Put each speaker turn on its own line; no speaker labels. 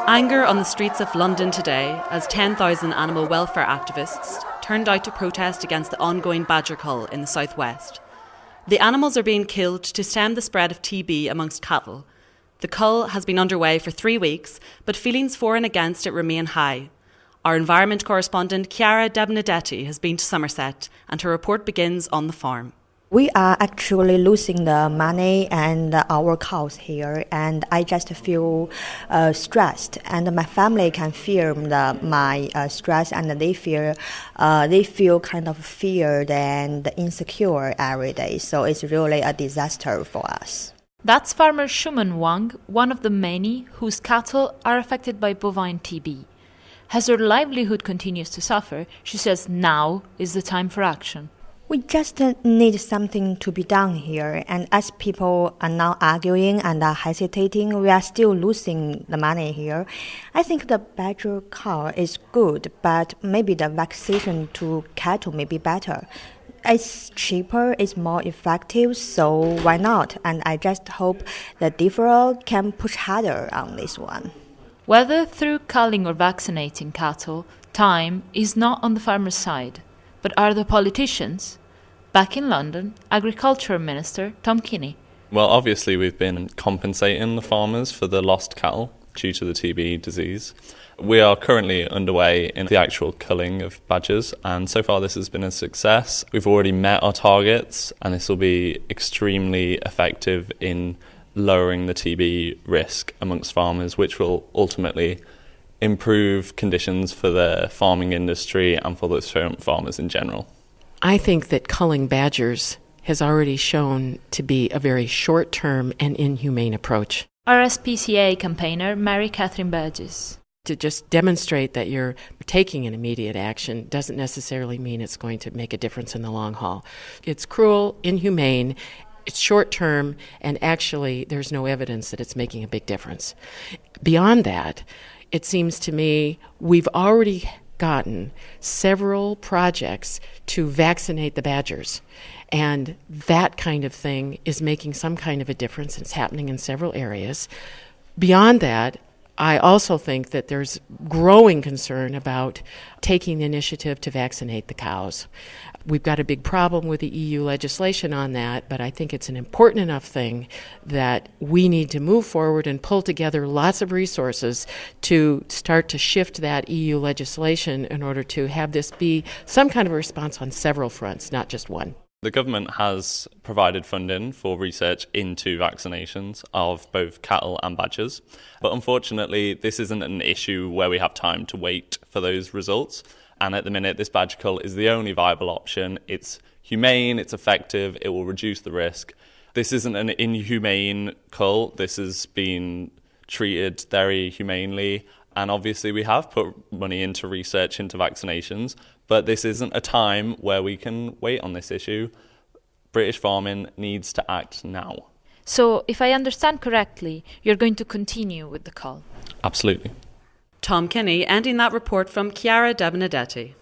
Anger on the streets of London today as 10,000 animal welfare activists turned out to protest against the ongoing badger cull in the southwest. The animals are being killed to stem the spread of TB amongst cattle. The cull has been underway for 3 weeks, but feelings for and against it remain high. Our environment correspondent Chiara Benedetti has been to Somerset, and her report begins on the farm.
We are actually losing the money and our cows here, and I just feel stressed. And my family can feel my stress, and they feel kind of feared and insecure every day. So it's really a disaster for us.
That's farmer Shuman Wang, one of the many whose cattle are affected by bovine TB. As her livelihood continues to suffer, she says now is the time for action.
We just need something to be done here, and as people are now arguing and are hesitating, we are still losing the money here. I think the badger cull is good, but maybe the vaccination to cattle may be better. It's cheaper, it's more effective, so why not? And I just hope the DFRA can push harder on this one.
Whether through culling or vaccinating cattle, time is not on the farmer's side. But are the politicians? Back in London, Agriculture Minister Tom Kinney.
Well, obviously we've been compensating the farmers for the lost cattle due to the TB disease. We are currently underway in the actual culling of badgers, and so far this has been a success. We've already met our targets, and this will be extremely effective in lowering the TB risk amongst farmers, which will ultimately improve conditions for the farming industry and for the farmers in general.
I think that culling badgers has already shown to be a very short-term and inhumane approach.
RSPCA campaigner Mary Catherine Burgess.
To just demonstrate that you're taking an immediate action doesn't necessarily mean it's going to make a difference in the long haul. It's cruel, inhumane, it's short-term, and actually there's no evidence that it's making a big difference. Beyond that, it seems to me we've already gotten several projects to vaccinate the badgers. And that kind of thing is making some kind of a difference. It's happening in several areas. Beyond that, I also think that there's growing concern about taking the initiative to vaccinate the cows. We've got a big problem with the EU legislation on that, but I think it's an important enough thing that we need to move forward and pull together lots of resources to start to shift that EU legislation in order to have this be some kind of a response on several fronts, not just one.
The government has provided funding for research into vaccinations of both cattle and badgers, but unfortunately this isn't an issue where we have time to wait for those results. And at the minute, this badger cull is the only viable option. It's humane, it's effective, it will reduce the risk. This isn't an inhumane cull. This has been treated very humanely. And obviously we have put money into research into vaccinations, but this isn't a time where we can wait on this issue. British farming needs to act now.
So, if I understand correctly, you're going to continue with the cull?
Absolutely.
Tom Kinney ending that report from Chiara Benedetti.